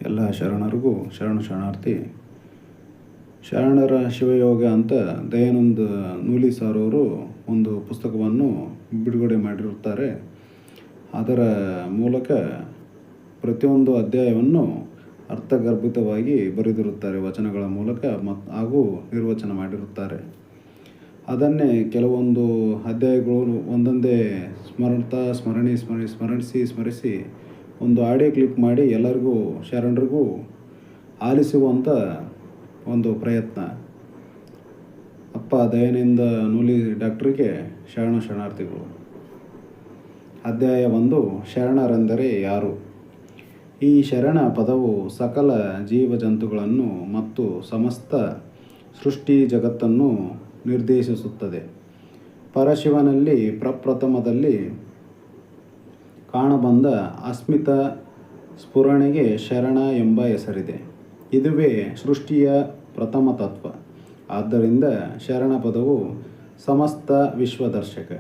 ಎಲ್ಲ ಶರಣರಿಗೂ ಶರಣಾರ್ಥಿ. ಶರಣರ ಶಿವಯೋಗ ಅಂತ ದಯಾನಂದ ನೂಲಿ ಸರ್ ಅವರು ಒಂದು ಪುಸ್ತಕವನ್ನು ಬಿಡುಗಡೆ ಮಾಡಿರುತ್ತಾರೆ. ಅದರ ಮೂಲಕ ಪ್ರತಿಯೊಂದು ಅಧ್ಯಾಯವನ್ನು ಅರ್ಥಗರ್ಭಿತವಾಗಿ ಬರೆದಿರುತ್ತಾರೆ ವಚನಗಳ ಮೂಲಕ ಹಾಗೂ ನಿರ್ವಚನ ಮಾಡಿರುತ್ತಾರೆ. ಅದನ್ನೇ ಕೆಲವೊಂದು ಅಧ್ಯಾಯಗಳು ಒಂದೊಂದೇ ಸ್ಮರಿಸಿ ಒಂದು ಆಡಿಯೋ ಕ್ಲಿಪ್ ಮಾಡಿ ಎಲ್ಲರಿಗೂ ಶರಣರಿಗೂ ಆಲಿಸುವಂಥ ಒಂದು ಪ್ರಯತ್ನ. ಅಪ್ಪ ದಯಾನಂದ ನೂಲಿ ಡಾಕ್ಟ್ರಿಗೆ ಶರಣಾರ್ಥಿಗಳು. ಅಧ್ಯಾಯ 1, ಶರಣರೆಂದರೆ ಯಾರು? ಈ ಶರಣ ಪದವು ಸಕಲ ಜೀವಜಂತುಗಳನ್ನು ಮತ್ತು ಸಮಸ್ತ ಸೃಷ್ಟಿ ಜಗತ್ತನ್ನು ನಿರ್ದೇಶಿಸುತ್ತದೆ. ಪರಶಿವನಲ್ಲಿ ಪ್ರಪ್ರಥಮದಲ್ಲಿ ಕಾಣಬಂದ ಅಸ್ಮಿತ ಸ್ಫುರಣೆಗೆ ಶರಣ ಎಂಬ ಹೆಸರಿದೆ. ಇದುವೇ ಸೃಷ್ಟಿಯ ಪ್ರಥಮ ತತ್ವ. ಆದ್ದರಿಂದ ಶರಣ ಪದವು ಸಮಸ್ತ ವಿಶ್ವದರ್ಶಕ.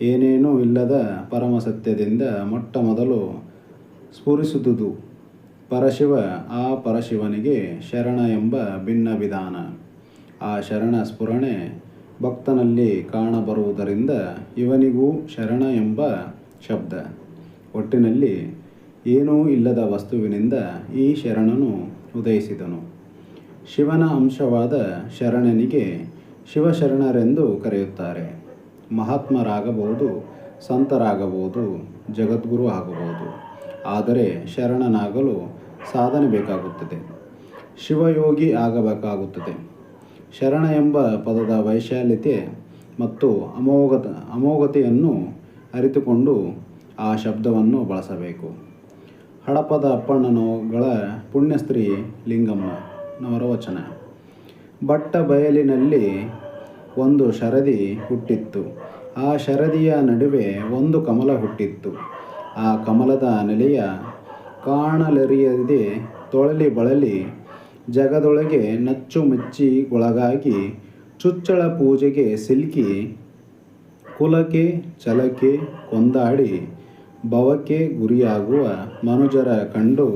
ಏನೇನೂ ಇಲ್ಲದ ಪರಮಸತ್ಯದಿಂದ ಮೊಟ್ಟ ಮೊದಲು ಸ್ಫುರಿಸುವುದು ಪರಶಿವ. ಆ ಪರಶಿವನಿಗೆ ಶರಣ ಎಂಬ ಭಿನ್ನ ವಿಧಾನ. ಆ ಶರಣ ಸ್ಫುರಣೆ ಭಕ್ತನಲ್ಲಿ ಕಾಣಬರುವುದರಿಂದ ಇವನಿಗೂ ಶರಣ ಎಂಬ ಶಬ್ದ. ಒಟ್ಟಿನಲ್ಲಿ ಏನೂ ಇಲ್ಲದ ವಸ್ತುವಿನಿಂದ ಈ ಶರಣನು ಉದಯಿಸಿದನು. ಶಿವನ ಅಂಶವಾದ ಶರಣನಿಗೆ ಶಿವಶರಣರೆಂದು ಕರೆಯುತ್ತಾರೆ. ಮಹಾತ್ಮರಾಗಬಹುದು, ಸಂತರಾಗಬಹುದು, ಜಗದ್ಗುರು ಆಗಬಹುದು. ಆದರೆ ಶರಣನಾಗಲು ಸಾಧನೆ ಬೇಕಾಗುತ್ತದೆ, ಶಿವಯೋಗಿ ಆಗಬೇಕಾಗುತ್ತದೆ. ಶರಣ ಎಂಬ ಪದದ ವೈಶಾಲ್ಯತೆ ಮತ್ತು ಅಮೋಘತೆಯನ್ನು ಅರಿತುಕೊಂಡು ಆ ಶಬ್ದವನ್ನು ಬಳಸಬೇಕು. ಹಡಪದ ಅಪ್ಪಣ್ಣನಗಳ ಪುಣ್ಯಸ್ತ್ರೀ ಲಿಂಗಮ್ಮನವರ ವಚನ. ಬಟ್ಟ ಬಯಲಿನಲ್ಲಿ ಒಂದು ಶರದಿ ಹುಟ್ಟಿತ್ತು. ಆ ಶರದಿಯ ನಡುವೆ ಒಂದು ಕಮಲ ಹುಟ್ಟಿತ್ತು. ಆ ಕಮಲದ ನೆಲೆಯ ಕಾಣಲೆರಿಯದೆ ತೊಳಲಿ ಬಳಲಿ ಜಗದೊಳಗೆ ನಚ್ಚುಮೆಚ್ಚಿಗೊಳಗಾಗಿ ಚುಚ್ಚಳ ಪೂಜೆಗೆ ಸಿಲುಕಿ ಕುಲಕ್ಕೆ ಛಲಕ್ಕೆ ಕೊಂದಾಡಿ ಭವಕ್ಕೆ ಗುರಿಯಾಗುವ ಮನುಜರ ಕಂಡು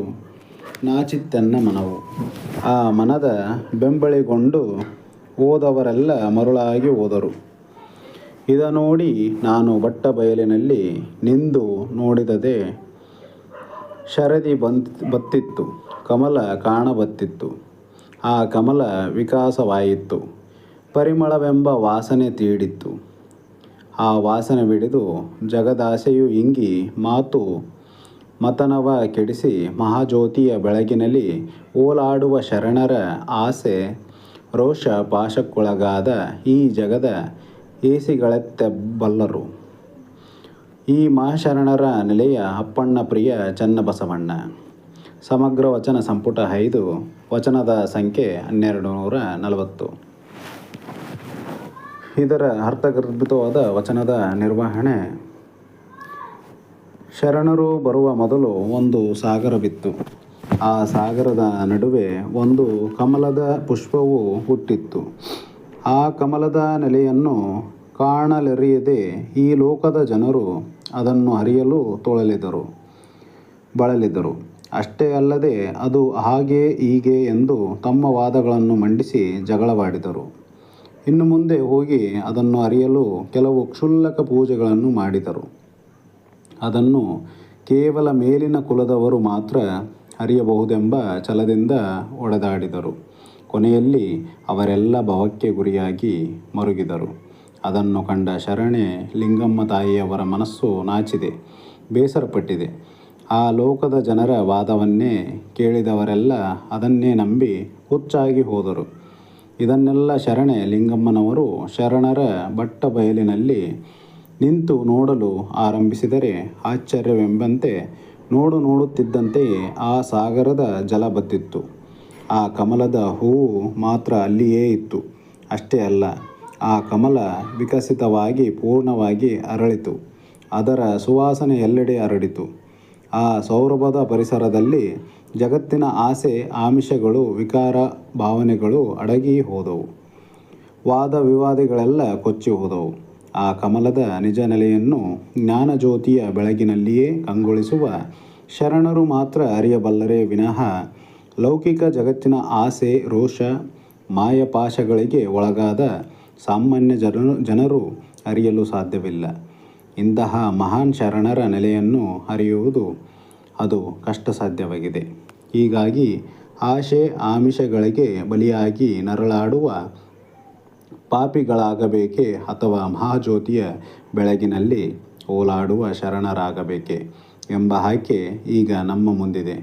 ನಾಚಿತ್ತೆನ್ನ ಮನವು. ಆ ಮನದ ಬೆಂಬಳಿಗೊಂಡು ಹೋದವರೆಲ್ಲ ಮರುಳಾಗಿ ಹೋದರು. ಇದ ನೋಡಿ ನಾನು ಬಟ್ಟ ಬಯಲಿನಲ್ಲಿ ನಿಂದು ನೋಡಿದದೆ. ಶರದಿ ಬತ್ತಿತ್ತು, ಕಮಲ ಕಾಣಬತ್ತಿತ್ತು. ಆ ಕಮಲ ವಿಕಾಸವಾಯಿತು. ಪರಿಮಳವೆಂಬ ವಾಸನೆ ತೀಡಿತ್ತು. ಆ ವಾಸನೆ ಬಿಡಿದು ಜಗದಾಸೆಯು ಇಂಗಿ ಮಾತು ಮತನವ ಕೆಡಿಸಿ ಮಹಾಜ್ಯೋತಿಯ ಬೆಳಗಿನಲ್ಲಿ ಓಲಾಡುವ ಶರಣರ ಆಸೆ ರೋಷ ಪಾಶಕ್ಕೊಳಗಾದ ಈ ಜಗದ ಏಸಿಗಳೆತ್ತಬಲ್ಲರು. ಈ ಮಹಾಶರಣರ ನೆಲೆಯ ಅಪ್ಪಣ್ಣ ಪ್ರಿಯ ಚನ್ನಬಸವಣ್ಣ. ಸಮಗ್ರ ವಚನ ಸಂಪುಟ 5, ವಚನದ ಸಂಖ್ಯೆ 1240. ಇದರ ಅರ್ಥಗರ್ಭಿತವಾದ ವಚನದ ನಿರ್ವಹಣೆ. ಶರಣರು ಬರುವ ಮೊದಲು ಒಂದು ಸಾಗರವಿತ್ತು. ಆ ಸಾಗರದ ನಡುವೆ ಒಂದು ಕಮಲದ ಪುಷ್ಪವು ಹುಟ್ಟಿತ್ತು. ಆ ಕಮಲದ ನೆಲೆಯನ್ನು ಕಾಣಲೆರಿಯದೆ ಈ ಲೋಕದ ಜನರು ಅದನ್ನು ಅರಿಯಲು ಬಳಲಿದರು. ಅಷ್ಟೇ ಅಲ್ಲದೆ ಅದು ಹಾಗೆ ಹೀಗೆ ಎಂದು ತಮ್ಮ ವಾದಗಳನ್ನು ಮಂಡಿಸಿ ಜಗಳವಾಡಿದರು. ಇನ್ನು ಮುಂದೆ ಹೋಗಿ ಅದನ್ನು ಅರಿಯಲು ಕೆಲವು ಕ್ಷುಲ್ಲಕ ಪೂಜೆಗಳನ್ನು ಮಾಡಿದರು. ಅದನ್ನು ಕೇವಲ ಮೇಲಿನ ಕುಲದವರು ಮಾತ್ರ ಅರಿಯಬಹುದೆಂಬ ಛಲದಿಂದ ಒಡೆದಾಡಿದರು. ಕೊನೆಯಲ್ಲಿ ಅವರೆಲ್ಲ ಭವಕ್ಕೆ ಗುರಿಯಾಗಿ ಮರುಗಿದರು. ಅದನ್ನು ಕಂಡ ಶರಣೆ ಲಿಂಗಮ್ಮ ತಾಯಿಯವರ ಮನಸ್ಸು ನಾಚಿದೆ, ಬೇಸರಪಟ್ಟಿದೆ. ಆ ಲೋಕದ ಜನರ ವಾದವನ್ನೇ ಕೇಳಿದವರೆಲ್ಲ ಅದನ್ನೇ ನಂಬಿ ಹುಚ್ಚಾಗಿ ಹೋದರು. ಇದನ್ನೆಲ್ಲ ಶರಣೆ ಲಿಂಗಮ್ಮನವರು ಶರಣರ ಬಟ್ಟ ಬಯಲಿನಲ್ಲಿ ನಿಂತು ನೋಡಲು ಆರಂಭಿಸಿದರೆ ಆಶ್ಚರ್ಯವೆಂಬಂತೆ ನೋಡುತ್ತಿದ್ದಂತೆಯೇ ಆ ಸಾಗರದ ಜಲ ಬತ್ತಿತ್ತು. ಆ ಕಮಲದ ಹೂವು ಮಾತ್ರ ಅಲ್ಲಿಯೇ ಇತ್ತು. ಅಷ್ಟೇ ಅಲ್ಲ, ಆ ಕಮಲ ವಿಕಸಿತವಾಗಿ ಪೂರ್ಣವಾಗಿ ಅರಳಿತು. ಅದರ ಸುವಾಸನೆ ಎಲ್ಲೆಡೆ ಹರಡಿತು. ಆ ಸೌರಭದ ಪರಿಸರದಲ್ಲಿ ಜಗತ್ತಿನ ಆಸೆ ಆಮಿಷಗಳು ವಿಕಾರ ಭಾವನೆಗಳು ಅಡಗಿ ಹೋದವು. ವಾದ ವಿವಾದಗಳೆಲ್ಲ ಕೊಚ್ಚಿ ಹೋದವು. ಆ ಕಮಲದ ನಿಜ ನೆಲೆಯನ್ನು ಜ್ಞಾನಜ್ಯೋತಿಯ ಬೆಳಗಿನಲ್ಲಿಯೇ ಕಂಗೊಳಿಸುವ ಶರಣರು ಮಾತ್ರ ಅರಿಯಬಲ್ಲರೇ ವಿನಃ ಲೌಕಿಕ ಜಗತ್ತಿನ ಆಸೆ, ರೋಷ, ಮಾಯಪಾಶಗಳಿಗೆ ಒಳಗಾದ ಸಾಮಾನ್ಯ ಜನರು ಅರಿಯಲು ಸಾಧ್ಯವಿಲ್ಲ. ಇಂತಹ ಮಹಾನ್ ಶರಣರ ನೆಲೆಯನ್ನು ಅರಿಯುವುದು ಅದು ಕಷ್ಟ ಸಾಧ್ಯವಾಗಿದೆ. ಹೀಗಾಗಿ ಆಶೆ ಆಮಿಷಗಳಿಗೆ ಬಲಿಯಾಗಿ ನರಳಾಡುವ ಪಾಪಿಗಳಾಗಬೇಕೇ ಅಥವಾ ಮಹಾಜ್ಯೋತಿಯ ಬೆಳಗಿನಲ್ಲಿ ಓಲಾಡುವ ಶರಣರಾಗಬೇಕೇ ಎಂಬ ಆಯ್ಕೆ ಈಗ ನಮ್ಮ ಮುಂದಿದೆ.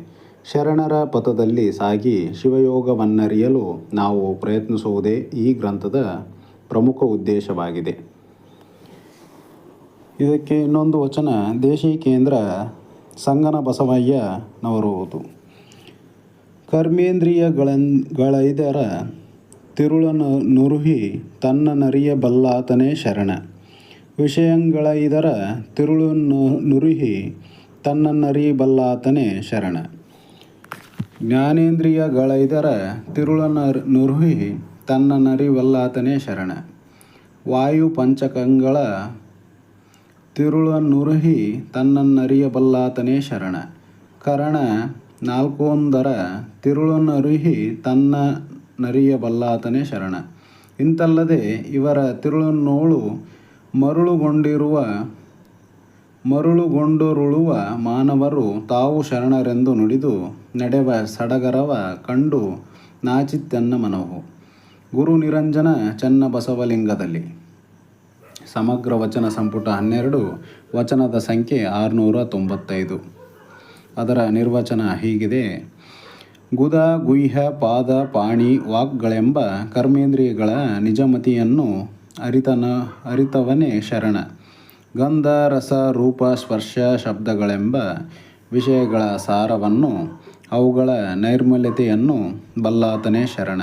ಶರಣರ ಪಥದಲ್ಲಿ ಸಾಗಿ ಶಿವಯೋಗವನ್ನರಿಯಲು ನಾವು ಪ್ರಯತ್ನಿಸುವುದೇ ಈ ಗ್ರಂಥದ ಪ್ರಮುಖ ಉದ್ದೇಶವಾಗಿದೆ. ಇದಕ್ಕೆ ಇನ್ನೊಂದು ವಚನ ದೇಶಿಕೇಂದ್ರ ಸಂಗನ ಬಸವಯ್ಯನವರುವುದು. ಕರ್ಮೇಂದ್ರಿಯಗಳೈದರ ತಿರುಳನುರುಹಿ ತನ್ನನರಿಯಬಲ್ಲಾತನೇ ಶರಣ. ವಿಷಯಗಳೈದರ ತಿರುಳನುರುಹಿ ತನ್ನನ್ನರಿಯಬಲ್ಲಾತನೇ ಶರಣ. ಜ್ಞಾನೇಂದ್ರಿಯಗಳೈದರ ತಿರುಳನುರುಹಿ ತನ್ನನ್ನರಿಯಬಲ್ಲಾತನೇ ಶರಣ. ವಾಯು ಪಂಚಕಗಳ ತಿರುಳನುರುಹಿ ತನ್ನನ್ನರಿಯಬಲ್ಲಾತನೇ ಶರಣ. ಕರಣ ನಾಲ್ಕೊಂದರ ತಿರುಳನುರುಹಿ ತನ್ನನ್ನರಿಯಬಲ್ಲಾತನೇ ಶರಣ. ಇಂತಲ್ಲದೆ ಇವರ ತಿರುಳನ್ನೋಳು ಮರುಳುಗೊಂಡುರುಳುವ ಮಾನವರು ತಾವು ಶರಣರೆಂದು ನುಡಿದು ನಡೆವ ಸಡಗರವ ಕಂಡು ನಾಚಿತೆನ್ನ ಮನವು. ಗುರು ನಿರಂಜನ ಚನ್ನಬಸವಲಿಂಗದಲ್ಲಿ. ಸಮಗ್ರ ವಚನ ಸಂಪುಟ 12, ವಚನದ ಸಂಖ್ಯೆ 695. ಅದರ ನಿರ್ವಚನ ಹೀಗಿದೆ. ಗುದ, ಗುಹ್ಯ, ಪಾದ, ಪಾಣಿ, ವಾಕ್ಗಳೆಂಬ ಕರ್ಮೇಂದ್ರಿಯಗಳ ನಿಜಮತಿಯನ್ನು ಅರಿತವನೇ ಶರಣ. ಗಂಧ, ರಸ, ರೂಪ, ಸ್ಪರ್ಶ, ಶಬ್ದಗಳೆಂಬ ವಿಷಯಗಳ ಸಾರವನ್ನು, ಅವುಗಳ ನೈರ್ಮಲ್ಯತೆಯನ್ನು ಬಲ್ಲಾತನೇ ಶರಣ.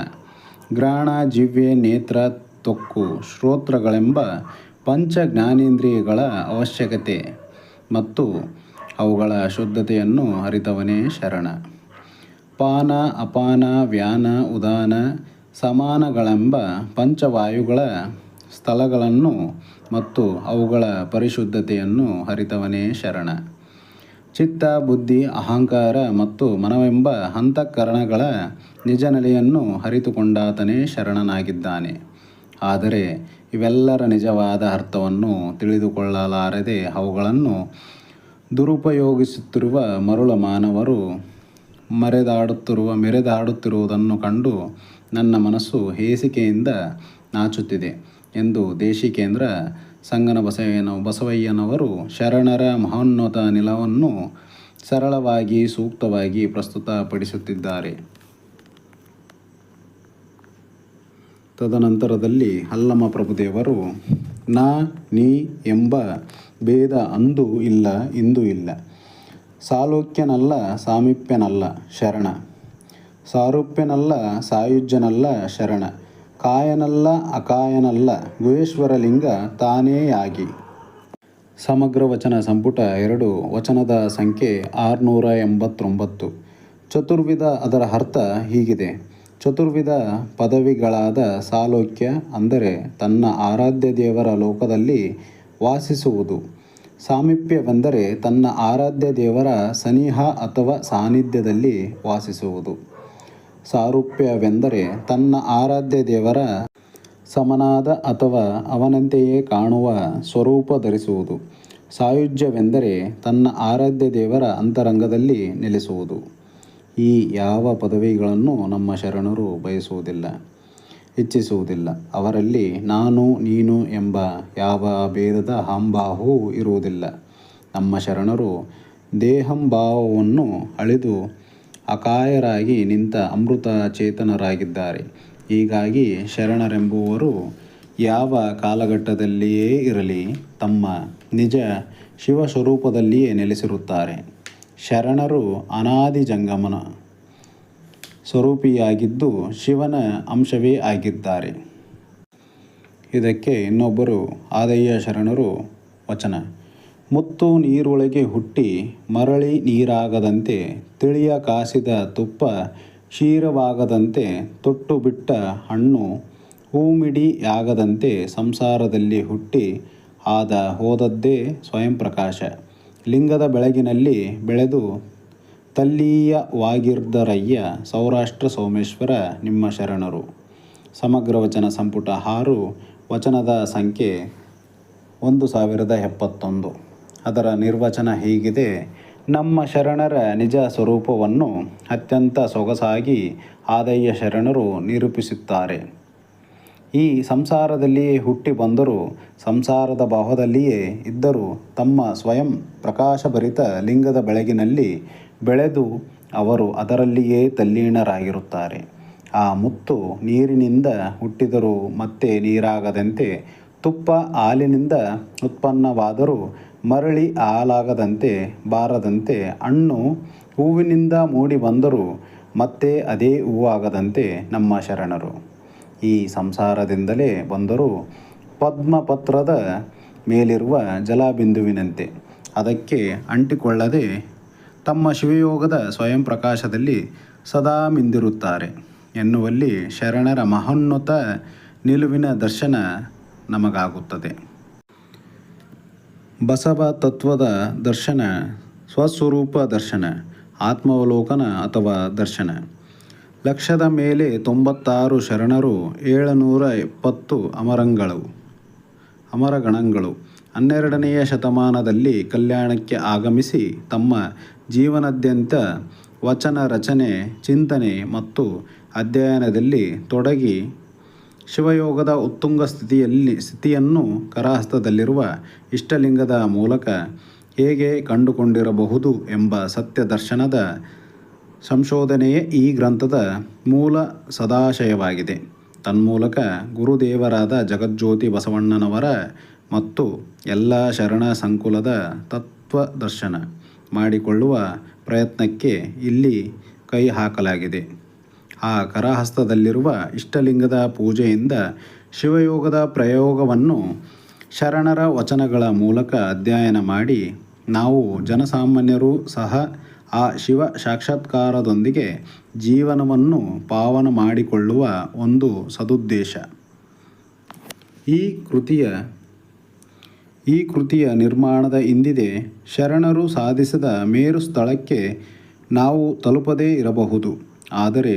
ಘ್ರಾಣ, ಜಿಹ್ವೆ, ನೇತ್ರ, ತ್ವಕ್ಕು, ಶ್ರೋತ್ರಗಳೆಂಬ ಪಂಚ ಜ್ಞಾನೇಂದ್ರಿಯಗಳ ಅವಶ್ಯಕತೆ ಮತ್ತು ಅವುಗಳ ಶುದ್ಧತೆಯನ್ನು ಅರಿತವನೇ ಶರಣ. ಪಾನ, ಅಪಾನ, ವ್ಯಾನ, ಉದಾನ, ಸಮಾನಗಳೆಂಬ ಪಂಚವಾಯುಗಳ ಸ್ಥಳಗಳನ್ನು ಮತ್ತು ಅವುಗಳ ಪರಿಶುದ್ಧತೆಯನ್ನು ಅರಿತವನೇ ಶರಣ. ಚಿತ್ತ, ಬುದ್ಧಿ, ಅಹಂಕಾರ ಮತ್ತು ಮನವೆಂಬ ಅಂತಃಕರಣಗಳ ನಿಜನೆಲೆಯನ್ನು ಅರಿತುಕೊಂಡಾತನೇ ಶರಣನಾಗಿದ್ದಾನೆ. ಆದರೆ ಇವೆಲ್ಲರ ನಿಜವಾದ ಅರ್ಥವನ್ನು ತಿಳಿದುಕೊಳ್ಳಲಾರದೆ ಅವುಗಳನ್ನು ದುರುಪಯೋಗಿಸುತ್ತಿರುವ ಮರುಳ ಮಾನವರು ಮೆರೆದಾಡುತ್ತಿರುವುದನ್ನು ಕಂಡು ನನ್ನ ಮನಸ್ಸು ಹೇಸಿಕೆಯಿಂದ ನಾಚುತ್ತಿದೆ ಎಂದು ದೇಶಿಕೇಂದ್ರ ಸಂಗನ ಬಸವಯ್ಯನವರು ಶರಣರ ಮಹೋನ್ನತ ನಿಲುವನ್ನು ಸರಳವಾಗಿ ಸೂಕ್ತವಾಗಿ ಪ್ರಸ್ತುತಪಡಿಸುತ್ತಿದ್ದಾರೆ. ತದನಂತರದಲ್ಲಿ ಅಲ್ಲಮ ಪ್ರಭುದೇವರು ನಾ ನೀ ಎಂಬ ಭೇದ ಅಂದೂ ಇಲ್ಲ ಇಂದೂ ಇಲ್ಲ. ಸಾಲೋಕ್ಯನಲ್ಲ ಸಾಮೀಪ್ಯನಲ್ಲ ಶರಣ. ಸಾರೂಪ್ಯನಲ್ಲ ಸಾಯುಜ್ಯನಲ್ಲ ಶರಣ. ಕಾಯನಲ್ಲ ಅಕಾಯನಲ್ಲ ಗುಹೇಶ್ವರಲಿಂಗ ತಾನೇಯಾಗಿ. ಸಮಗ್ರ ವಚನ ಸಂಪುಟ 2, ವಚನದ ಸಂಖ್ಯೆ 689. ಚತುರ್ವಿಧ. ಅದರ ಅರ್ಥ ಹೀಗಿದೆ. ಚತುರ್ವಿಧ ಪದವಿಗಳಾದ ಸಾಲೋಕ್ಯ ಅಂದರೆ ತನ್ನ ಆರಾಧ್ಯ ದೇವರ ಲೋಕದಲ್ಲಿ ವಾಸಿಸುವುದು. ಸಾಮೀಪ್ಯವೆಂದರೆ ತನ್ನ ಆರಾಧ್ಯ ದೇವರ ಸನಿಹ ಅಥವಾ ಸಾನ್ನಿಧ್ಯದಲ್ಲಿ ವಾಸಿಸುವುದು. ಸಾರೂಪ್ಯವೆಂದರೆ ತನ್ನ ಆರಾಧ್ಯ ದೇವರ ಸಮನಾದ ಅಥವಾ ಅವನಂತೆಯೇ ಕಾಣುವ ಸ್ವರೂಪ ಧರಿಸುವುದು. ಸಾಯುಜ್ಯವೆಂದರೆ ತನ್ನ ಆರಾಧ್ಯ ದೇವರ ಅಂತರಂಗದಲ್ಲಿ ನೆಲೆಸುವುದು. ಈ ಯಾವ ಪದವಿಗಳನ್ನು ನಮ್ಮ ಶರಣರು ಬಯಸುವುದಿಲ್ಲ, ಇಚ್ಛಿಸುವುದಿಲ್ಲ. ಅವರಲ್ಲಿ ನಾನು ನೀನು ಎಂಬ ಯಾವ ಭೇದದ ಅಹಂಭಾವವೂ ಇರುವುದಿಲ್ಲ. ನಮ್ಮ ಶರಣರು ದೇಹಂಭಾವವನ್ನು ಅಳಿದು ಅಕಾಯರಾಗಿ ನಿಂತ ಅಮೃತ ಚೇತನರಾಗಿದ್ದಾರೆ. ಹೀಗಾಗಿ ಶರಣರೆಂಬುವರು ಯಾವ ಕಾಲಘಟ್ಟದಲ್ಲಿಯೇ ಇರಲಿ ತಮ್ಮ ನಿಜ ಶಿವಸ್ವರೂಪದಲ್ಲಿಯೇ ನೆಲೆಸಿರುತ್ತಾರೆ. ಶರಣರು ಅನಾದಿ ಜಂಗಮನ ಸ್ವರೂಪಿಯಾಗಿದ್ದು ಶಿವನ ಅಂಶವೇ ಆಗಿದ್ದಾರೆ. ಇದಕ್ಕೆ ಇನ್ನೊಬ್ಬರು ಆದಯ್ಯ ಶರಣರು ವಚನ. ಮುತ್ತು ನೀರೊಳಗೆ ಹುಟ್ಟಿ ಮರಳಿ ನೀರಾಗದಂತೆ, ತಿಳಿಯ ಕಾಸಿದ ತುಪ್ಪ ಕ್ಷೀರವಾಗದಂತೆ, ತೊಟ್ಟು ಬಿಟ್ಟ ಹಣ್ಣು ಹೂಮಿಡಿಯಾಗದಂತೆ ಸಂಸಾರದಲ್ಲಿ ಹುಟ್ಟಿ ಆದ ಹೋದದ್ದೇ ಸ್ವಯಂ ಪ್ರಕಾಶ. ಲಿಂಗದ ಬೆಳಗಿನಲ್ಲಿ ಬೆಳೆದು ತಲ್ಲೀಯವಾಗಿರ್ದರಯ್ಯ ಸೌರಾಷ್ಟ್ರ ಸೋಮೇಶ್ವರ ನಿಮ್ಮ ಶರಣರು. ಸಮಗ್ರ ವಚನ ಸಂಪುಟ 6 ವಚನದ ಸಂಖ್ಯೆ 1071. ಅದರ ನಿರ್ವಚನ ಹೀಗಿದೆ. ನಮ್ಮ ಶರಣರ ನಿಜ ಸ್ವರೂಪವನ್ನು ಅತ್ಯಂತ ಸೊಗಸಾಗಿ ಆದಯ್ಯ ಶರಣರು ನಿರೂಪಿಸುತ್ತಾರೆ. ಈ ಸಂಸಾರದಲ್ಲಿಯೇ ಹುಟ್ಟಿ ಬಂದರೂ ಸಂಸಾರದ ಭಾವದಲ್ಲಿಯೇ ಇದ್ದರೂ ತಮ್ಮ ಸ್ವಯಂ ಪ್ರಕಾಶಭರಿತ ಲಿಂಗದ ಬೆಳಗಿನಲ್ಲಿ ಬೆಳೆದು ಅವರು ಅದರಲ್ಲಿಯೇ ತಲ್ಲೀನರಾಗಿರುತ್ತಾರೆ. ಆ ಮುತ್ತು ನೀರಿನಿಂದ ಹುಟ್ಟಿದರೂ ಮತ್ತೆ ನೀರಾಗದಂತೆ, ತುಪ್ಪ ಹಾಲಿನಿಂದ ಉತ್ಪನ್ನವಾದರೂ ಮರಳಿ ಹಾಲಾಗದಂತೆ ಬಾರದಂತೆ, ಹಣ್ಣು ಹೂವಿನಿಂದ ಮೂಡಿ ಬಂದರೂ ಮತ್ತೆ ಅದೇ ಹೂವಾಗದಂತೆ ನಮ್ಮ ಶರಣರು ಈ ಸಂಸಾರದಿಂದಲೇ ಬಂದರೂ ಪದ್ಮಪತ್ರದ ಮೇಲಿರುವ ಜಲಬಿಂದುವಿನಂತೆ ಅದಕ್ಕೆ ಅಂಟಿಕೊಳ್ಳದೆ ತಮ್ಮ ಶಿವಯೋಗದ ಸ್ವಯಂ ಪ್ರಕಾಶದಲ್ಲಿ ಸದಾ ಮಿಂದಿರುತ್ತಾರೆ ಎನ್ನುವಲ್ಲಿ ಶರಣರ ಮಹೋನ್ನತ ನಿಲುವಿನ ದರ್ಶನ ನಮಗಾಗುತ್ತದೆ. ಬಸವ ತತ್ವದ ದರ್ಶನ, ಸ್ವಸ್ವರೂಪ ದರ್ಶನ, ಆತ್ಮಾವಲೋಕನ ಅಥವಾ ದರ್ಶನ. ಲಕ್ಷದ ಮೇಲೆ 96 ಶರಣರು, 770 ಅಮರಗಣಗಳು 12ನೆಯ ಶತಮಾನದಲ್ಲಿ ಕಲ್ಯಾಣಕ್ಕೆ ಆಗಮಿಸಿ ತಮ್ಮ ಜೀವನಾದ್ಯಂತ ವಚನ ರಚನೆ, ಚಿಂತನೆ ಮತ್ತು ಅಧ್ಯಯನದಲ್ಲಿ ತೊಡಗಿ ಶಿವಯೋಗದ ಉತ್ತುಂಗ ಸ್ಥಿತಿಯನ್ನು ಕರಹಸ್ತದಲ್ಲಿರುವ ಇಷ್ಟಲಿಂಗದ ಮೂಲಕ ಹೇಗೆ ಕಂಡುಕೊಂಡಿರಬಹುದು ಎಂಬ ಸತ್ಯ ದರ್ಶನದ ಸಂಶೋಧನೆಯೇ ಈ ಗ್ರಂಥದ ಮೂಲ ಸದಾಶಯವಾಗಿದೆ. ತನ್ಮೂಲಕ ಗುರುದೇವರಾದ ಜಗಜ್ಯೋತಿ ಬಸವಣ್ಣನವರ ಮತ್ತು ಎಲ್ಲ ಶರಣ ಸಂಕುಲದ ತತ್ವ ದರ್ಶನ ಮಾಡಿಕೊಳ್ಳುವ ಪ್ರಯತ್ನಕ್ಕೆ ಇಲ್ಲಿ ಕೈ ಹಾಕಲಾಗಿದೆ. ಆ ಕರಹಸ್ತದಲ್ಲಿರುವ ಇಷ್ಟಲಿಂಗದ ಪೂಜೆಯಿಂದ ಶಿವಯೋಗದ ಪ್ರಯೋಗವನ್ನು ಶರಣರ ವಚನಗಳ ಮೂಲಕ ಅಧ್ಯಯನ ಮಾಡಿ ನಾವು ಜನಸಾಮಾನ್ಯರೂ ಸಹ ಆ ಶಿವ ಸಾಕ್ಷಾತ್ಕಾರದೊಂದಿಗೆ ಜೀವನವನ್ನು ಪಾವನ ಮಾಡಿಕೊಳ್ಳುವ ಒಂದು ಸದುದ್ದೇಶ. ಈ ಕೃತಿಯ ನಿರ್ಮಾಣದ ಹಿಂದಿದೆ. ಶರಣರು ಸಾಧಿಸಿದ ಮೇರು ಸ್ಥಳಕ್ಕೆ ನಾವು ತಲುಪದೇ ಇರಬಹುದು, ಆದರೆ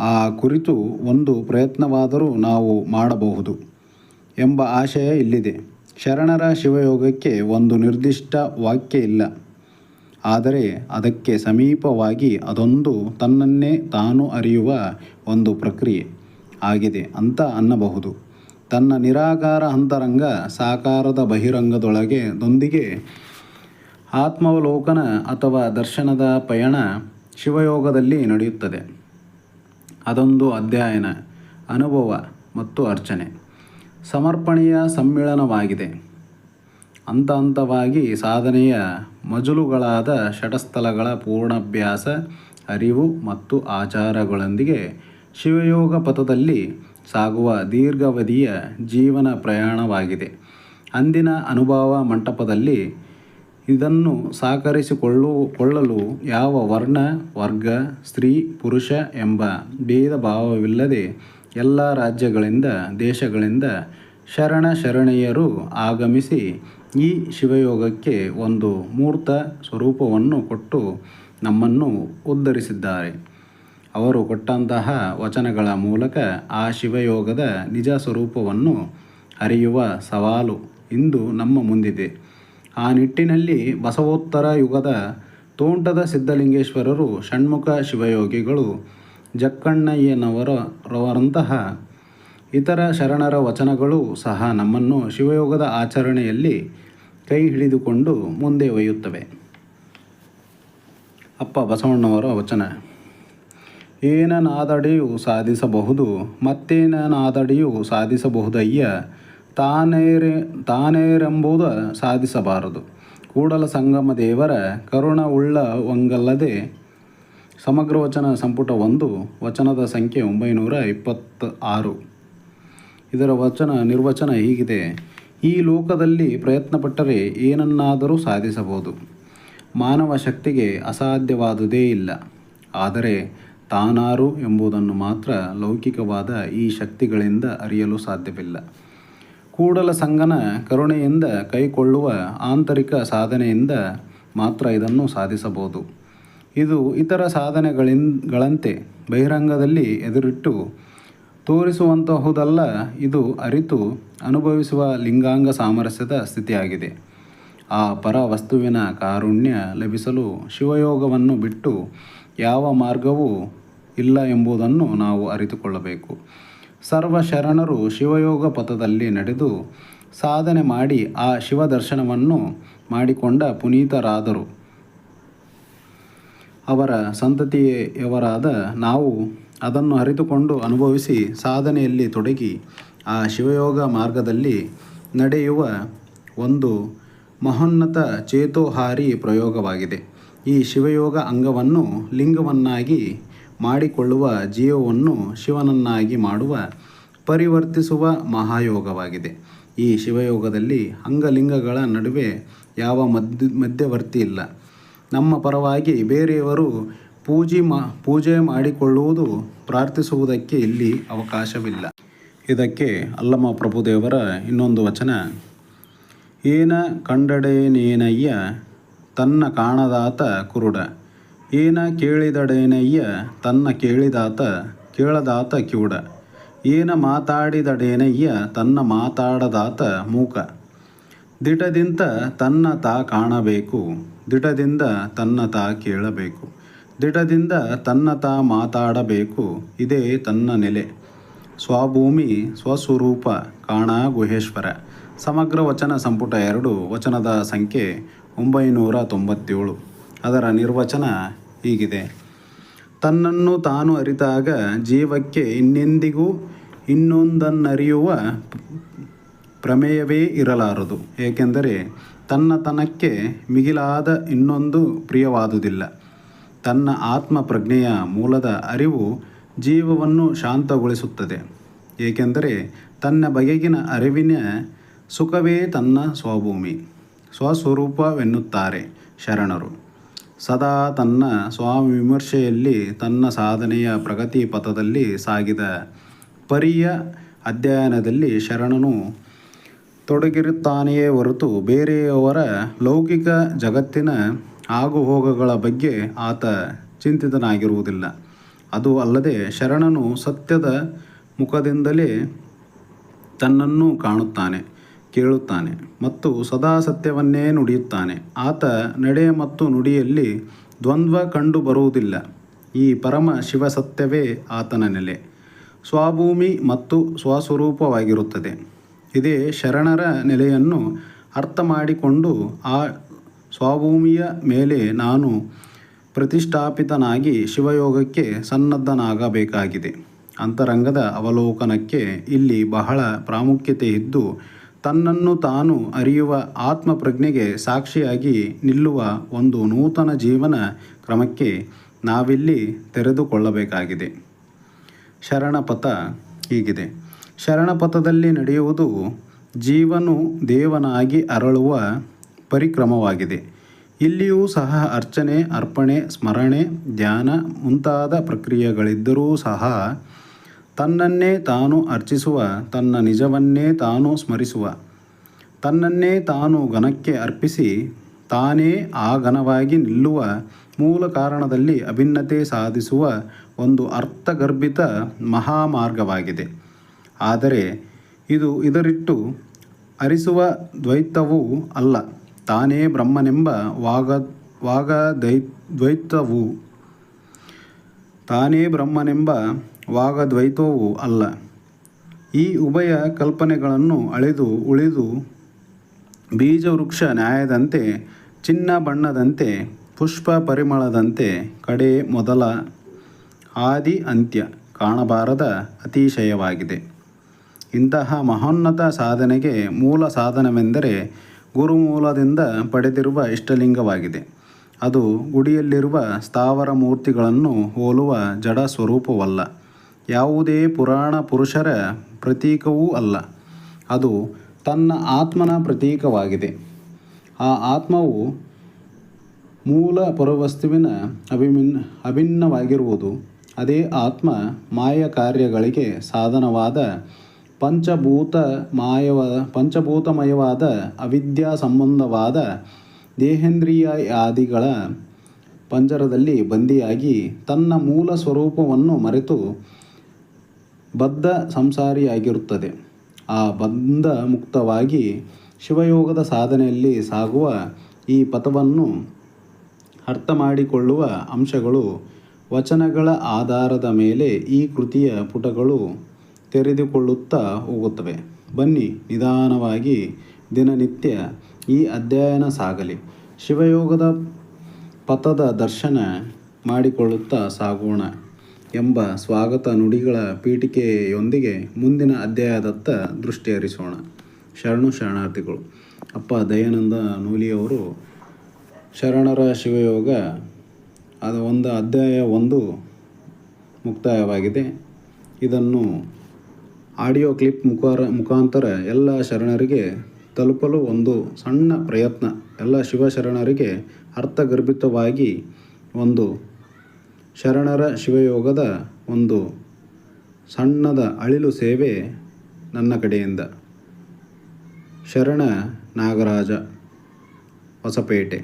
ಆ ಕುರಿತು ಒಂದು ಪ್ರಯತ್ನವಾದರೂ ನಾವು ಮಾಡಬಹುದು ಎಂಬ ಆಶಯ ಇಲ್ಲಿದೆ. ಶರಣರ ಶಿವಯೋಗಕ್ಕೆ ಒಂದು ನಿರ್ದಿಷ್ಟ ವಾಕ್ಯ ಇಲ್ಲ, ಆದರೆ ಅದಕ್ಕೆ ಸಮೀಪವಾಗಿ ಅದೊಂದು ತನ್ನನ್ನೇ ತಾನು ಅರಿಯುವ ಒಂದು ಪ್ರಕ್ರಿಯೆ ಆಗಿದೆ ಅಂತ ಅನ್ನಬಹುದು. ತನ್ನ ನಿರಾಕಾರ ಅಂತರಂಗ ಸಾಕಾರದ ಬಹಿರಂಗದೊಂದಿಗೆ ಆತ್ಮಾವಲೋಕನ ಅಥವಾ ದರ್ಶನದ ಪಯಣ ಶಿವಯೋಗದಲ್ಲಿ ನಡೆಯುತ್ತದೆ. ಅದೊಂದು ಅಧ್ಯಯನ, ಅನುಭವ ಮತ್ತು ಅರ್ಚನೆ, ಸಮರ್ಪಣೆಯ ಸಮ್ಮಿಳನವಾಗಿದೆ. ಹಂತ ಹಂತವಾಗಿ ಸಾಧನೆಯ ಮಜಲುಗಳಾದ ಷಟಸ್ಥಲಗಳ ಪೂರ್ಣಾಭ್ಯಾಸ, ಅರಿವು ಮತ್ತು ಆಚಾರಗಳೊಂದಿಗೆ ಶಿವಯೋಗ ಪಥದಲ್ಲಿ ಸಾಗುವ ದೀರ್ಘಾವಧಿಯ ಜೀವನ ಪ್ರಯಾಣವಾಗಿದೆ. ಅಂದಿನ ಅನುಭವ ಮಂಟಪದಲ್ಲಿ ಇದನ್ನು ಸಾಕಾರಿಸಿಕೊಳ್ಳಲು ಯಾವ ವರ್ಣ, ವರ್ಗ, ಸ್ತ್ರೀ, ಪುರುಷ ಎಂಬ ಭೇದ ಭಾವವಿಲ್ಲದೆ ಎಲ್ಲ ರಾಜ್ಯಗಳಿಂದ ದೇಶಗಳಿಂದ ಶರಣ ಶರಣೆಯರು ಆಗಮಿಸಿ ಈ ಶಿವಯೋಗಕ್ಕೆ ಒಂದು ಮೂರ್ತ ಸ್ವರೂಪವನ್ನು ಕೊಟ್ಟು ನಮ್ಮನ್ನು ಉದ್ಧರಿಸಿದ್ದಾರೆ. ಅವರು ಕೊಟ್ಟಂತಹ ವಚನಗಳ ಮೂಲಕ ಆ ಶಿವಯೋಗದ ನಿಜ ಸ್ವರೂಪವನ್ನು ಅರಿಯುವ ಸವಾಲು ಇಂದು ನಮ್ಮ ಮುಂದಿದೆ. ಆ ನಿಟ್ಟಿನಲ್ಲಿ ಬಸವೋತ್ತರ ಯುಗದ ತೋಂಟದ ಸಿದ್ಧಲಿಂಗೇಶ್ವರರು, ಷಣ್ಮುಖ ಶಿವಯೋಗಿಗಳು, ಜಕ್ಕಣ್ಣಯ್ಯನವರಂತಹ ಇತರ ಶರಣರ ವಚನಗಳು ಸಹ ನಮ್ಮನ್ನು ಶಿವಯೋಗದ ಆಚರಣೆಯಲ್ಲಿ ಕೈ ಹಿಡಿದುಕೊಂಡು ಮುಂದೆ ಒಯ್ಯುತ್ತವೆ. ಅಪ್ಪ ಬಸವಣ್ಣವರ ವಚನ. ಏನನಾದಡಿಯೂ ಸಾಧಿಸಬಹುದು, ಮತ್ತೇನನಾದಡಿಯೂ ಸಾಧಿಸಬಹುದಯ್ಯ, ತಾನೇರೆಂಬುದ ಸಾಧಿಸಬಾರದು. ಕೂಡಲ ಸಂಗಮ ದೇವರ ಕರುಣವುಳ್ಳವಂಗಲ್ಲದೆ. ಸಮಗ್ರ ವಚನ ಸಂಪುಟ 1 ವಚನದ ಸಂಖ್ಯೆ 926. ಇದರ ನಿರ್ವಚನ ಹೀಗಿದೆ. ಈ ಲೋಕದಲ್ಲಿ ಪ್ರಯತ್ನಪಟ್ಟರೆ ಏನನ್ನಾದರೂ ಸಾಧಿಸಬಹುದು. ಮಾನವ ಶಕ್ತಿಗೆ ಅಸಾಧ್ಯವಾದುದೇ ಇಲ್ಲ. ಆದರೆ ತಾನಾರು ಎಂಬುದನ್ನು ಮಾತ್ರ ಲೌಕಿಕವಾದ ಈ ಶಕ್ತಿಗಳಿಂದ ಅರಿಯಲು ಸಾಧ್ಯವಿಲ್ಲ. ಕೂಡಲ ಸಂಗನ ಕರುಣೆಯಿಂದ ಕೈಕೊಳ್ಳುವ ಆಂತರಿಕ ಸಾಧನೆಯಿಂದ ಮಾತ್ರ ಇದನ್ನು ಸಾಧಿಸಬಹುದು. ಇದು ಇತರ ಸಾಧನೆಗಳಂತೆ ಬಹಿರಂಗದಲ್ಲಿ ಎದುರಿಟ್ಟು ತೋರಿಸುವಂತಹುದಲ್ಲ. ಇದು ಅರಿತು ಅನುಭವಿಸುವ ಲಿಂಗಾಂಗ ಸಾಮರಸ್ಯದ ಸ್ಥಿತಿಯಾಗಿದೆ. ಆ ಪರ ವಸ್ತುವಿನ ಕಾರುಣ್ಯ ಲಭಿಸಲು ಶಿವಯೋಗವನ್ನು ಬಿಟ್ಟು ಯಾವ ಮಾರ್ಗವೂ ಇಲ್ಲ ಎಂಬುದನ್ನು ನಾವು ಅರಿತುಕೊಳ್ಳಬೇಕು. ಸರ್ವ ಶರಣರು ಶಿವಯೋಗ ಪಥದಲ್ಲಿ ನಡೆದು ಸಾಧನೆ ಮಾಡಿ ಆ ಶಿವದರ್ಶನವನ್ನು ಮಾಡಿಕೊಂಡ ಪುನೀತರಾದರು. ಅವರ ಸಂತತಿಯವರಾದ ನಾವು ಅದನ್ನು ಅರಿತುಕೊಂಡು ಅನುಭವಿಸಿ ಸಾಧನೆಯಲ್ಲಿ ತೊಡಗಿ ಆ ಶಿವಯೋಗ ಮಾರ್ಗದಲ್ಲಿ ನಡೆಯುವ ಒಂದು ಮಹೋನ್ನತ ಚೇತೋಹಾರಿ ಪ್ರಯೋಗವಾಗಿದೆ. ಈ ಶಿವಯೋಗ ಅಂಗವನ್ನು ಲಿಂಗವನ್ನಾಗಿ ಮಾಡಿಕೊಳ್ಳುವ ಜೀವವನ್ನು ಶಿವನನ್ನಾಗಿ ಮಾಡುವ ಪರಿವರ್ತಿಸುವ ಮಹಾಯೋಗವಾಗಿದೆ. ಈ ಶಿವಯೋಗದಲ್ಲಿ ಅಂಗಲಿಂಗಗಳ ನಡುವೆ ಯಾವ ಮಧ್ಯವರ್ತಿ ಇಲ್ಲ. ನಮ್ಮ ಪರವಾಗಿ ಬೇರೆಯವರು ಪೂಜೆ ಮಾಡಿಕೊಳ್ಳುವುದು, ಪ್ರಾರ್ಥಿಸುವುದಕ್ಕೆ ಇಲ್ಲಿ ಅವಕಾಶವಿಲ್ಲ. ಇದಕ್ಕೆ ಅಲ್ಲಮ ಪ್ರಭುದೇವರ ಇನ್ನೊಂದು ವಚನ: ಏನ ಕಂಡಡೇನೇನಯ್ಯ ತನ್ನ ಕಾಣದಾತ ಕುರುಡ, ಏನ ಕೇಳಿದಡೇನಯ್ಯ ತನ್ನ ಕೇಳದಾತ ಕಿವುಡ, ಏನ ಮಾತಾಡಿದಡೇನಯ್ಯ ತನ್ನ ಮಾತಾಡದಾತ ಮೂಕ. ದಿಟದಿಂದ ತನ್ನ ತಾ ಕಾಣಬೇಕು, ದಿಟದಿಂದ ತನ್ನ ತಾ ಕೇಳಬೇಕು, ದಿಟದಿಂದ ತನ್ನ ತಾ ಮಾತಾಡಬೇಕು. ಇದೇ ತನ್ನ ನೆಲೆ, ಸ್ವಭೂಮಿ ಸ್ವಸ್ವರೂಪ ಕಾಣ ಗುಹೇಶ್ವರ. ಸಮಗ್ರ ವಚನ ಸಂಪುಟ 2, ವಚನದ ಸಂಖ್ಯೆ 997. ಅದರ ನಿರ್ವಚನ ಹೀಗಿದೆ: ತನ್ನನ್ನು ತಾನು ಅರಿತಾಗ ಜೀವಕ್ಕೆ ಇನ್ನೆಂದಿಗೂ ಇನ್ನೊಂದನ್ನರಿಯುವ ಪ್ರಮೇಯವೇ ಇರಲಾರದು. ಏಕೆಂದರೆ ತನ್ನತನಕ್ಕೆ ಮಿಗಿಲಾದ ಇನ್ನೊಂದು ಪ್ರಿಯವಾದುದಿಲ್ಲ. ತನ್ನ ಆತ್ಮ ಪ್ರಜ್ಞೆಯ ಮೂಲದ ಅರಿವು ಜೀವವನ್ನು ಶಾಂತಗೊಳಿಸುತ್ತದೆ. ಏಕೆಂದರೆ ತನ್ನ ಬಗೆಗಿನ ಅರಿವಿನ ಸುಖವೇ ತನ್ನ ಸ್ವಭೂಮಿ, ಸ್ವಸ್ವರೂಪವೆನ್ನುತ್ತಾರೆ ಶರಣರು. ಸದಾ ತನ್ನ ಸ್ವವಿಮರ್ಶೆಯಲ್ಲಿ ತನ್ನ ಸಾಧನೆಯ ಪ್ರಗತಿ ಪಥದಲ್ಲಿ ಸಾಗಿದ ಪರಿಯ ಅಧ್ಯಯನದಲ್ಲಿ ಶರಣನು ತೊಡಗಿರುತ್ತಾನೆಯೇ ಹೊರತು ಬೇರೆಯವರ ಲೌಕಿಕ ಜಗತ್ತಿನ ಆಗುಹೋಗುಗಳ ಬಗ್ಗೆ ಆತ ಚಿಂತಿತನಾಗಿರುವುದಿಲ್ಲ. ಅದು ಅಲ್ಲದೆ ಶರಣನು ಸತ್ಯದ ಮುಖದಿಂದಲೇ ತನ್ನನ್ನು ಕಾಣುತ್ತಾನೆ, ಕೇಳುತ್ತಾನೆ ಮತ್ತು ಸದಾ ಸತ್ಯವನ್ನೇ ನುಡಿಯುತ್ತಾನೆ. ಆತ ನಡೆ ಮತ್ತು ನುಡಿಯಲ್ಲಿ ದ್ವಂದ್ವ ಕಂಡು ಬರುವುದಿಲ್ಲ. ಈ ಪರಮ ಶಿವಸತ್ಯವೇ ಆತನ ನೆಲೆ, ಸ್ವಭೂಮಿ ಮತ್ತು ಸ್ವಸ್ವರೂಪವಾಗಿರುತ್ತದೆ. ಇದೇ ಶರಣರ ನೆಲೆಯನ್ನು ಅರ್ಥ ಮಾಡಿಕೊಂಡು ಆ ಸ್ವಭೂಮಿಯ ಮೇಲೆ ನಾನು ಪ್ರತಿಷ್ಠಾಪಿತನಾಗಿ ಶಿವಯೋಗಕ್ಕೆ ಸನ್ನದ್ಧನಾಗಬೇಕಾಗಿದೆ. ಅಂತರಂಗದ ಅವಲೋಕನಕ್ಕೆ ಇಲ್ಲಿ ಬಹಳ ಪ್ರಾಮುಖ್ಯತೆ ಇದ್ದು, ತನ್ನನ್ನು ತಾನು ಅರಿಯುವ ಆತ್ಮಪ್ರಜ್ಞೆಗೆ ಸಾಕ್ಷಿಯಾಗಿ ನಿಲ್ಲುವ ಒಂದು ನೂತನ ಜೀವನ ಕ್ರಮಕ್ಕೆ ನಾವಿಲ್ಲಿ ತೆರೆದುಕೊಳ್ಳಬೇಕಾಗಿದೆ. ಶರಣಪಥ ಹೀಗಿದೆ: ಶರಣಪಥದಲ್ಲಿ ನಡೆಯುವುದು ಜೀವನು ದೇವನಾಗಿ ಅರಳುವ ಪರಿಕ್ರಮವಾಗಿದೆ. ಇಲ್ಲಿಯೂ ಸಹ ಅರ್ಚನೆ, ಅರ್ಪಣೆ, ಸ್ಮರಣೆ, ಧ್ಯಾನ ಮುಂತಾದ ಪ್ರಕ್ರಿಯೆಗಳಿದ್ದರೂ ಸಹ ತನ್ನನ್ನೇ ತಾನು ಅರ್ಚಿಸುವ, ತನ್ನ ನಿಜವನ್ನೇ ತಾನು ಸ್ಮರಿಸುವ, ತನ್ನನ್ನೇ ತಾನು ಘನಕ್ಕೆ ಅರ್ಪಿಸಿ ತಾನೇ ಆ ಘನವಾಗಿ ನಿಲ್ಲುವ ಮೂಲ ಕಾರಣದಲ್ಲಿ ಅಭಿನ್ನತೆ ಸಾಧಿಸುವ ಒಂದು ಅರ್ಥಗರ್ಭಿತ ಮಹಾಮಾರ್ಗವಾಗಿದೆ. ಆದರೆ ಇದು ಇದರಿಟ್ಟು ಅರಿಸುವ ದ್ವೈತವೂ ಅಲ್ಲ, ತಾನೇ ಬ್ರಹ್ಮನೆಂಬ ವಾಗದ್ವೈತವೂ ಅಲ್ಲ. ಈ ಉಭಯ ಕಲ್ಪನೆಗಳನ್ನು ಅಳೆದು ಉಳಿದು ಬೀಜವೃಕ್ಷ ನ್ಯಾಯದಂತೆ, ಚಿನ್ನ ಬಣ್ಣದಂತೆ, ಪುಷ್ಪ ಪರಿಮಳದಂತೆ ಕಡೆ ಮೊದಲ ಆದಿ ಅಂತ್ಯ ಕಾಣಬಾರದ ಅತಿಶಯವಾಗಿದೆ. ಇಂತಹ ಮಹೋನ್ನತ ಸಾಧನೆಗೆ ಮೂಲ ಸಾಧನವೆಂದರೆ ಗುರುಮೂಲದಿಂದ ಪಡೆದಿರುವ ಇಷ್ಟಲಿಂಗವಾಗಿದೆ. ಅದು ಗುಡಿಯಲ್ಲಿರುವ ಸ್ಥಾವರ ಮೂರ್ತಿಗಳನ್ನು ಹೋಲುವ ಜಡ ಸ್ವರೂಪವಲ್ಲ, ಯಾವುದೇ ಪುರಾಣ ಪುರುಷರ ಪ್ರತೀಕವೂ ಅಲ್ಲ. ಅದು ತನ್ನ ಆತ್ಮನ ಪ್ರತೀಕವಾಗಿದೆ. ಆ ಆತ್ಮವು ಮೂಲ ಪರವಸ್ತುವಿನ ಅಭಿನ್ನವಾಗಿರುವುದು. ಅದೇ ಆತ್ಮ ಮಾಯ ಕಾರ್ಯಗಳಿಗೆ ಸಾಧನವಾದ ಪಂಚಭೂತಮಯವಾದ ಅವಿದ್ಯಾ ಸಂಬಂಧವಾದ ದೇಹೇಂದ್ರಿಯಾದಿಗಳ ಪಂಜರದಲ್ಲಿ ಬಂದಿಯಾಗಿ ತನ್ನ ಮೂಲ ಸ್ವರೂಪವನ್ನು ಮರೆತು ಬದ್ಧ ಸಂಸಾರಿಯಾಗಿರುತ್ತದೆ. ಆ ಬಂಧ ಮುಕ್ತವಾಗಿ ಶಿವಯೋಗದ ಸಾಧನೆಯಲ್ಲಿ ಸಾಗುವ ಈ ಪಥವನ್ನು ಅರ್ಥ ಮಾಡಿಕೊಳ್ಳುವ ಅಂಶಗಳು ವಚನಗಳ ಆಧಾರದ ಮೇಲೆ ಈ ಕೃತಿಯ ಪುಟಗಳು ತೆರೆದುಕೊಳ್ಳುತ್ತಾ ಹೋಗುತ್ತವೆ. ಬನ್ನಿ ನಿಧಾನವಾಗಿ ದಿನನಿತ್ಯ ಈ ಅಧ್ಯಯನ ಸಾಗಲಿ. ಶಿವಯೋಗದ ಪಥದ ದರ್ಶನ ಮಾಡಿಕೊಳ್ಳುತ್ತಾ ಸಾಗೋಣ ಎಂಬ ಸ್ವಾಗತ ನುಡಿಗಳ ಪೀಠಿಕೆಯೊಂದಿಗೆ ಮುಂದಿನ ಅಧ್ಯಾಯದತ್ತ ದೃಷ್ಟಿ ಹರಿಸೋಣ. ಶರಣು ಶರಣಾರ್ಥಿಗಳು. ಅಪ್ಪ ದಯಾನಂದ ನೂಲಿಯವರು ಶರಣರ ಶಿವಯೋಗ ಅದು ಒಂದು ಅಧ್ಯಾಯ 1 ಮುಕ್ತಾಯವಾಗಿದೆ. ಇದನ್ನು ಆಡಿಯೋ ಕ್ಲಿಪ್ ಮುಖಾಂತರ ಎಲ್ಲ ಶರಣರಿಗೆ ತಲುಪಲು ಒಂದು ಸಣ್ಣ ಪ್ರಯತ್ನ. ಎಲ್ಲ ಶಿವಶರಣರಿಗೆ ಅರ್ಥಗರ್ಭಿತವಾಗಿ ಒಂದು ಶರಣರ ಶಿವಯೋಗದ ಒಂದು ಸಣ್ಣದ ಅಳಿಲು ಸೇವೆ ನನ್ನ ಕಡೆಯಿಂದ. ಶರಣ ನಾಗರಾಜ, ಹೊಸಪೇಟೆ.